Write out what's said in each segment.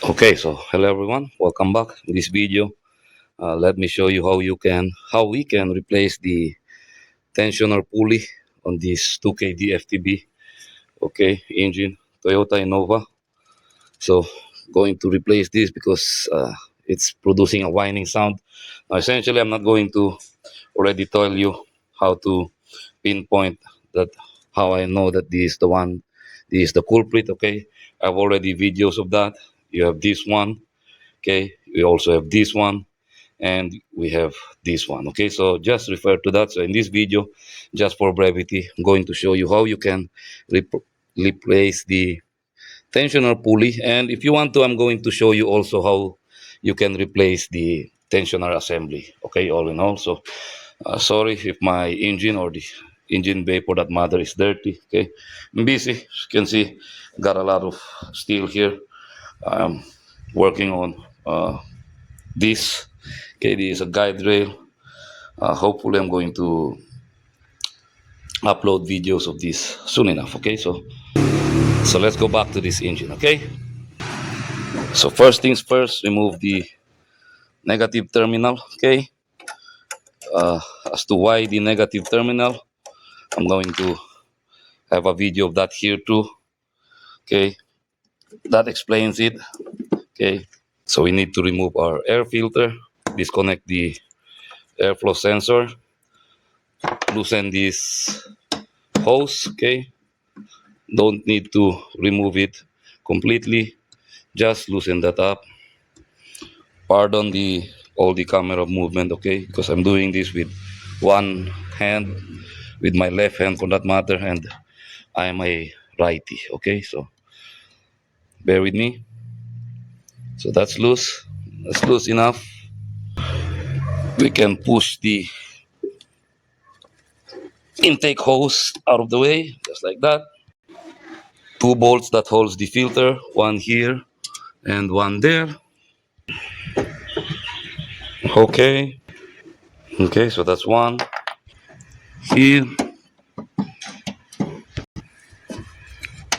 Okay, so hello everyone, welcome back. In this video, let me show you how we can replace the tensioner pulley on this 2KD FTB, okay, engine Toyota Innova. So going to replace this because it's producing a whining sound. Now, essentially, I'm not going to already tell you how to pinpoint that, how I know that this is the culprit. Okay, I've already videos of that. You have this one. Okay, we also have this one, and we have this one. Okay, so just refer to that. So in this video, just for brevity, I'm going to show you how you can replace the tensioner pulley, and if you want to, I'm going to show you also how you can replace the tensioner assembly. Okay, all in all. So sorry if my engine or the engine bay for that matter is dirty. Okay, I'm busy. As you can see, got a lot of steel here. I'm working on this. Okay, this is a guide rail. Hopefully, I'm going to upload videos of this soon enough. Okay, so let's go back to this engine. Okay, so first things first, remove the negative terminal. Okay, uh, as to why the negative terminal, I'm going to have a video of that here too. Okay, that explains it. Okay, so we need to remove our air filter, disconnect the airflow sensor, loosen this hose. Okay, don't need to remove it completely, just loosen that up. Pardon the all the camera movement, okay, because I'm doing this with one hand, with my left hand for that matter, and I am a righty. Okay, so bear with me. So that's loose enough. We can push the intake hose out of the way just like that. Two bolts that holds the filter, one here and one there. Okay, okay, so that's one here,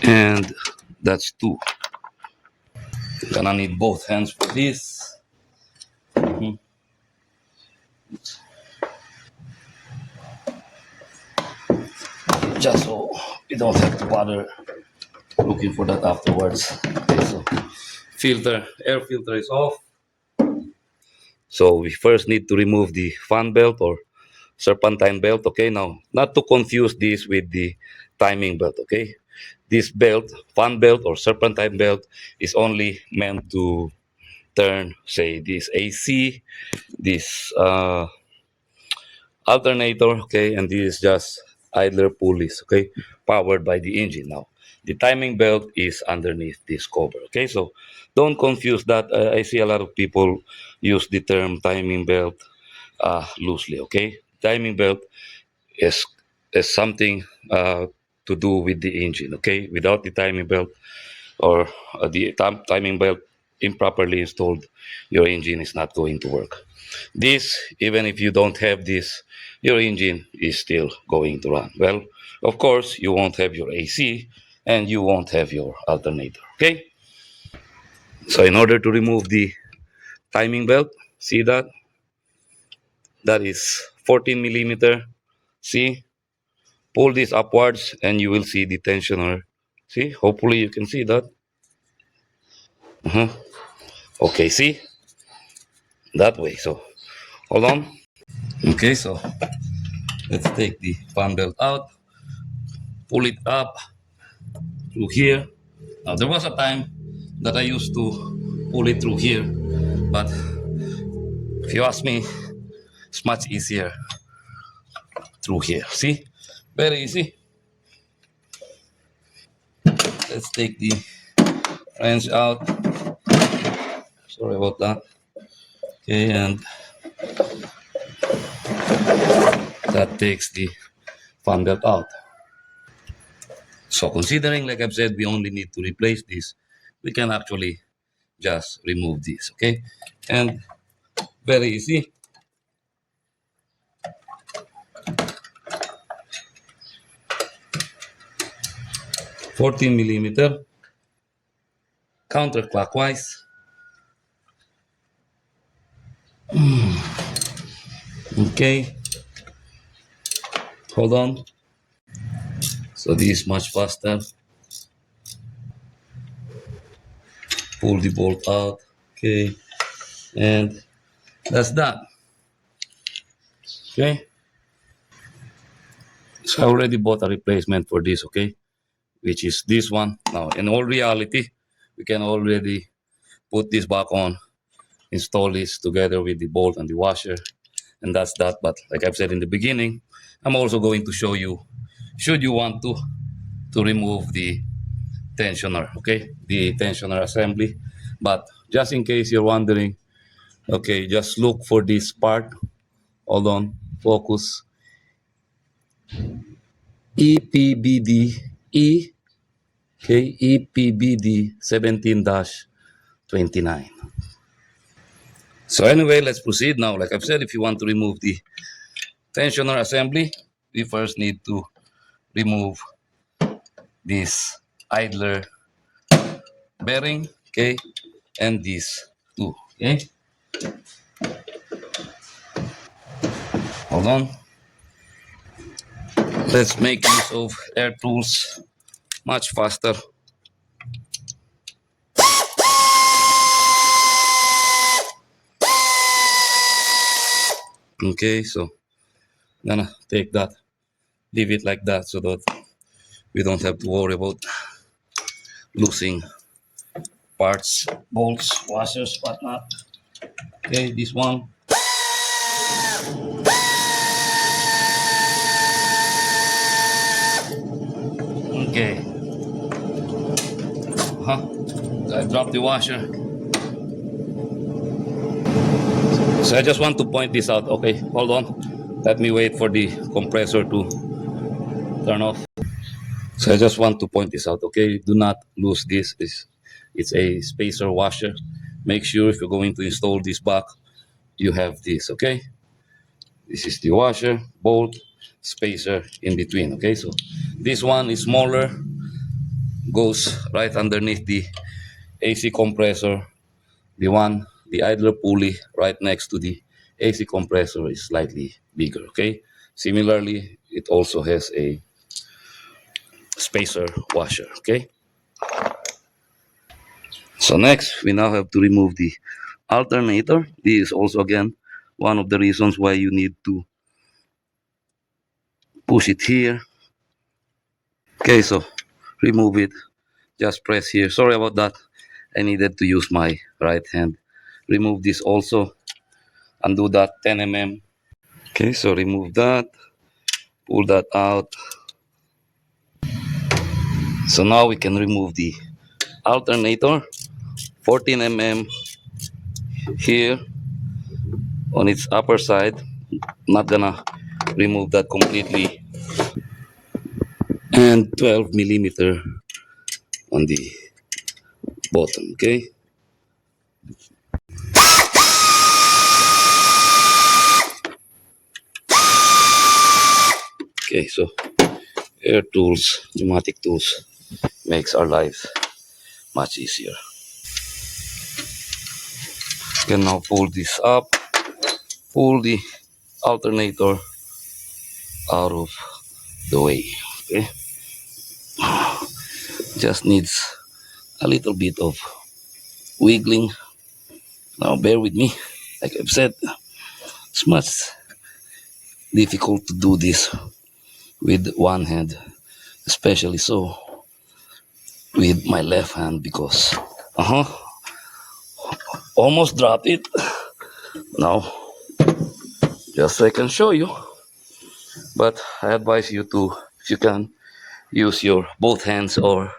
and that's two. Gonna need both hands for this. Mhm. Just so you don't have to bother looking for that afterwards. Okay, so air filter is off. So we first need to remove the fan belt or serpentine belt. Okay, now not to confuse this with the timing belt. Okay, this belt, fan belt or serpentine belt, is only meant to turn, say, this AC, this alternator, okay, and this is just idler pulleys, okay, powered by the engine. Now the timing belt is underneath this cover. Okay, so don't confuse that. I see a lot of people use the term timing belt loosely. Okay, timing belt is something to do with the engine. Okay, without the timing belt or the timing belt improperly installed, your engine is not going to work. This, even if you don't have this, your engine is still going to run. Well, of course, you won't have your AC and you won't have your alternator. Okay, so in order to remove the timing belt, see that that is 14 millimeter. See, pull this upwards and you will see the tensioner. See, hopefully you can see that. Uh-huh. Okay, see, that way. So hold on. Okay, so let's take the fan belt out, pull it up through here. Now there was a time that I used to pull it through here, but if you ask me, it's much easier through here. See, very easy. Let's take the wrench out. Sorry about that. Okay, and that takes the fan belt out. So considering, like I've said, we only need to replace this, we can actually just remove this. Okay, and very easy. 14 millimeter counterclockwise. Okay, hold on. So this is much faster. Pull the bolt out. Okay, and that's that. Okay, so I already bought a replacement for this. Okay, which is this one. Now, in all reality, we can already put this back on, install this together with the bolt and the washer, and that's that. But like I've said in the beginning, I'm also going to show you, should you want to remove the tensioner, okay, the tensioner assembly. But just in case you're wondering, okay, just look for this part. Hold on, focus. EPBD E, okay, EPBD 17-29. So anyway, let's proceed now. Like I've said, if you want to remove the tensioner assembly, we first need to remove this idler bearing, okay, and this too, okay. Hold on. Let's make use of air tools much faster. Okay, so I'm gonna take that, leave it like that so that we don't have to worry about losing parts, bolts, washers, whatnot. Okay, this one. Okay. Huh? I dropped the washer. So I just want to point this out. Okay, hold on. Let me wait for the compressor to turn off. So I just want to point this out. Okay, do not lose this. It's a spacer washer. Make sure if you're going to install this back, you have this. Okay, this is the washer, bolt, spacer in between. Okay, so this one is smaller, goes right underneath the AC compressor. The idler pulley right next to the AC compressor is slightly bigger. Okay, similarly, it also has a spacer washer. Okay, so next we now have to remove the alternator. This is also again one of the reasons why you need to push it here. Okay, so remove it. Just press here. Sorry about that. I needed to use my right hand. Remove this also. Undo that 10 mm. Okay, so remove that. Pull that out. So now we can remove the alternator. 14 mm here on its upper side. Not gonna remove that completely. And 12 mm on the bottom. Okay. Okay, so air tools, pneumatic tools makes our lives much easier. You can now pull this up, pull the alternator out of the way. Okay, just needs a little bit of wiggling. Now bear with me. Like I've said, it's much difficult to do this with one hand, especially so with my left hand because almost dropped it. Now just so I can show you, but I advise you to, if you can, use your both hands or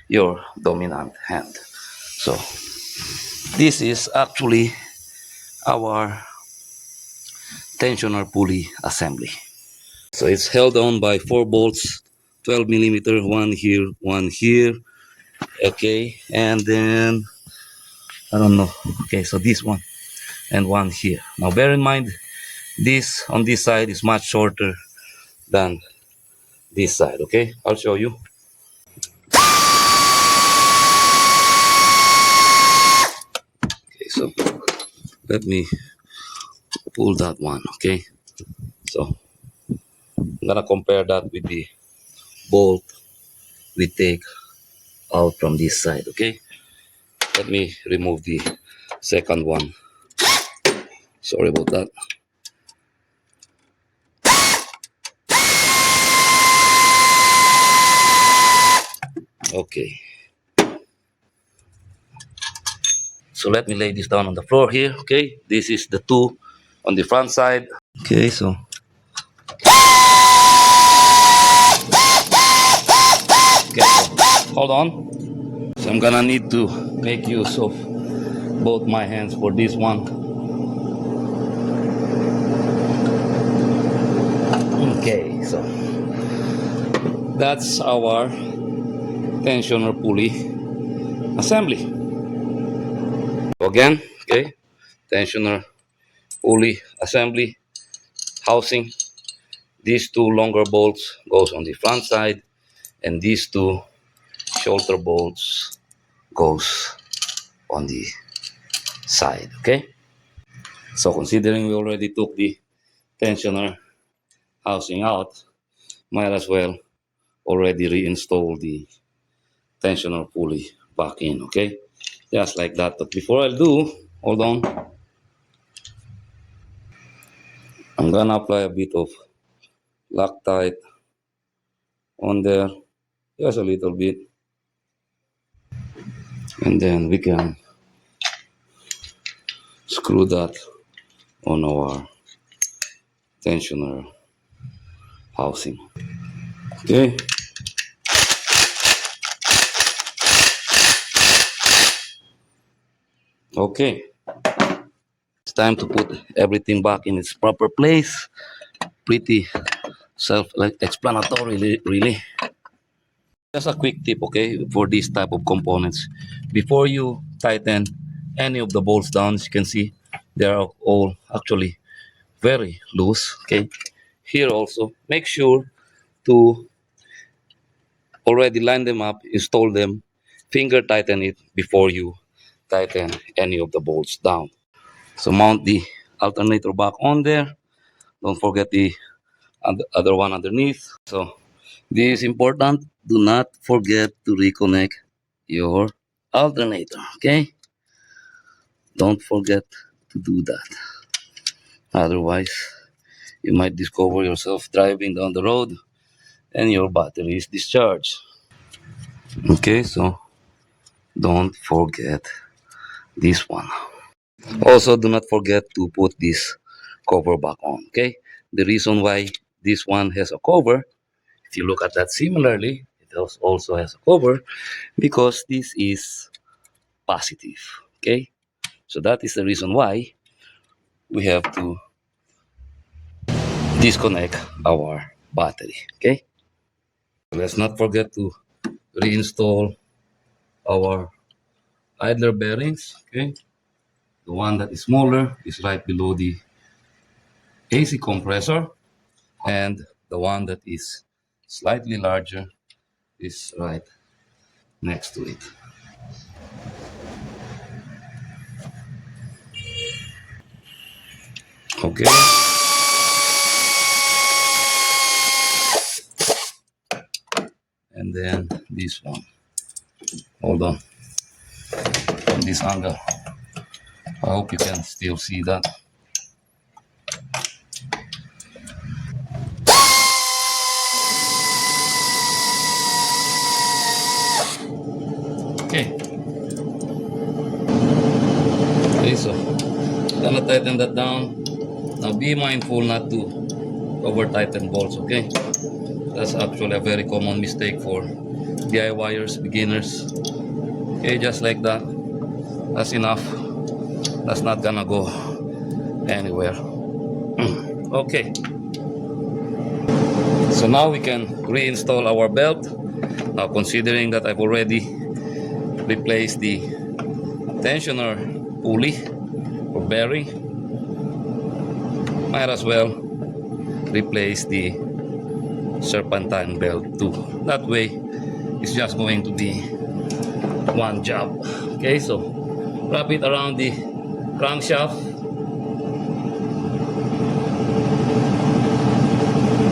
your dominant hand. So this is actually our tensioner pulley assembly. So it's held on by 4 bolts, 12 mm, one here, okay, and then I don't know, okay, so this one and one here. Now bear in mind, this on this side is much shorter than this side. Okay, I'll show you. Okay, so let me pull that one. Okay, so I'm gonna compare that with the bolt we take out from this side. Okay, let me remove the second one. Sorry about that. Okay, so let me lay this down on the floor here. Okay, this is the two on the front side. Okay, so okay, so hold on. So I'm gonna need to make use of both my hands for this one. Okay, so that's our tensioner pulley assembly. Again, okay, tensioner pulley assembly housing. These two longer bolts goes on the front side, and these two shoulder bolts goes on the side. Okay, so considering we already took the tensioner housing out, might as well already reinstall the tensioner pulley back in. Okay, just like that. But before I do, hold on, I'm gonna apply a bit of Loctite on there, just a little bit, and then we can screw that on our tensioner housing. Okay, okay, it's time to put everything back in its proper place. Pretty self-explanatory, really. Just a quick tip, okay, for this type of components. Before you tighten any of the bolts down, as you can see, they are all actually very loose. Okay, here also, make sure to already line them up, install them, finger tighten it before you tighten any of the bolts down. So mount the alternator back on there. Don't forget the other one underneath. So this is important. Do not forget to reconnect your alternator. Okay, don't forget to do that. Otherwise, you might discover yourself driving down the road and your battery is discharged. Okay, so don't forget this one. Also, do not forget to put this cover back on. Okay, the reason why this one has a cover, if you look at that similarly, it also has a cover because this is positive. Okay, so that is the reason why we have to disconnect our battery. Okay, let's not forget to reinstall our idler bearings. Okay, the one that is smaller is right below the AC compressor, and the one that is slightly larger is right next to it. Okay, and then this one. Hold on, from this angle. I hope you can still see that. Okay, okay, so gonna tighten that down. Now be mindful not to over tighten bolts. Okay, that's actually a very common mistake for DIYers, beginners. Okay, just like that. That's enough. That's not gonna go anywhere. Okay, so now we can reinstall our belt. Now considering that I've already replaced the tensioner pulley or bearing, might as well replace the serpentine belt too. That way it's just going to be one job. Okay, so wrap it around the crankshaft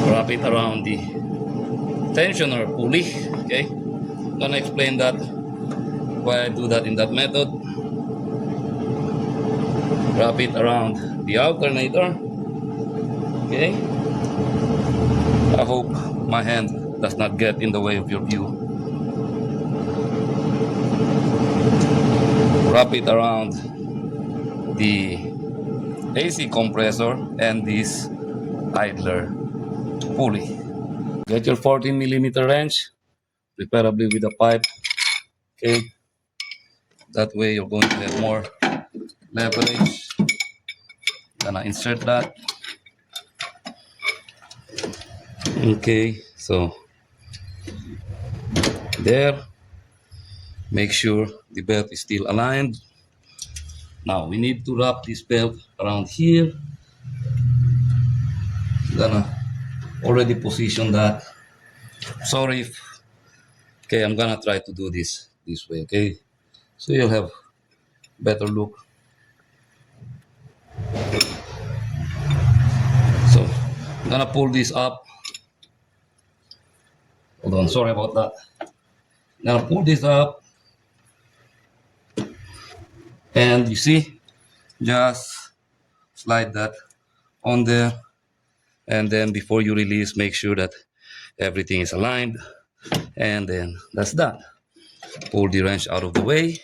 Wrap it around the tensioner pulley. Okay, gonna explain that why I do that in that method. Wrap it around the alternator. Okay, I hope my hand does not get in the way of your view. Wrap it around the AC compressor and this idler pulley. Get your 14 millimeter wrench, preferably with a pipe. Okay, that way you're going to have more leverage. Gonna insert that. Okay, so there. Make sure the belt is still aligned. Now we need to wrap this belt around here. Gonna already position that. Sorry if, okay, I'm gonna try to do this way, okay? So you'll have better look. So I'm gonna pull this up. Hold on, sorry about that. Now pull this up, and you see, just slide that on there, and then before you release, make sure that everything is aligned, and then that's done. Pull the wrench out of the way.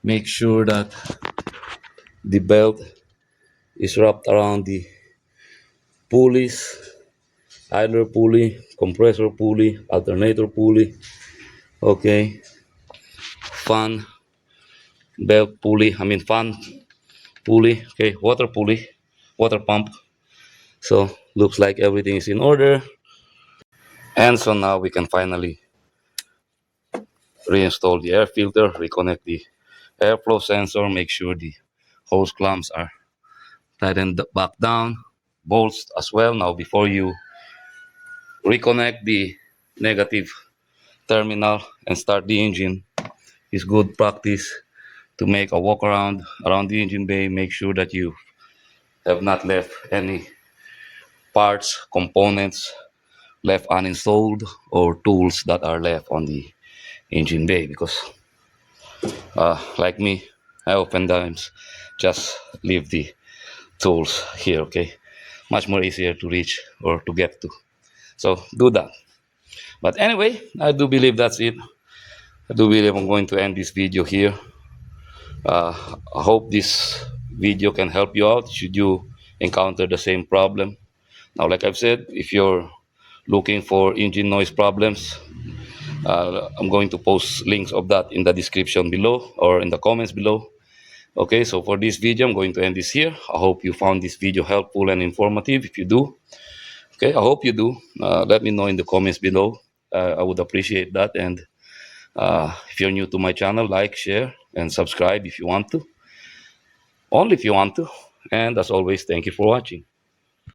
Make sure that the belt is wrapped around the pulleys, idler pulley, compressor pulley, alternator pulley, okay, fan belt pulley, fan pulley, okay, water pulley, water pump. So looks like everything is in order. And so now we can finally reinstall the air filter, reconnect the airflow sensor, make sure the hose clamps are tightened back down, bolts as well. Now before you reconnect the negative terminal and start the engine, it's good practice to make a walk around the engine bay. Make sure that you have not left any parts, components left uninstalled, or tools that are left on the engine bay, because like me, I oftentimes just leave the tools here. Okay, much more easier to reach or to get to, so do that. But anyway, I do believe that's it. I do believe I'm going to end this video here. I hope this video can help you out should you encounter the same problem. Now, like I've said, if you're looking for engine noise problems, I'm going to post links of that in the description below or in the comments below. Okay, so for this video, I'm going to end this here. I hope you found this video helpful and informative. If you do, okay, I hope you do. Let me know in the comments below. I would appreciate that. And if you're new to my channel, like, share, and subscribe if you want to. Only if you want to. And as always, thank you for watching.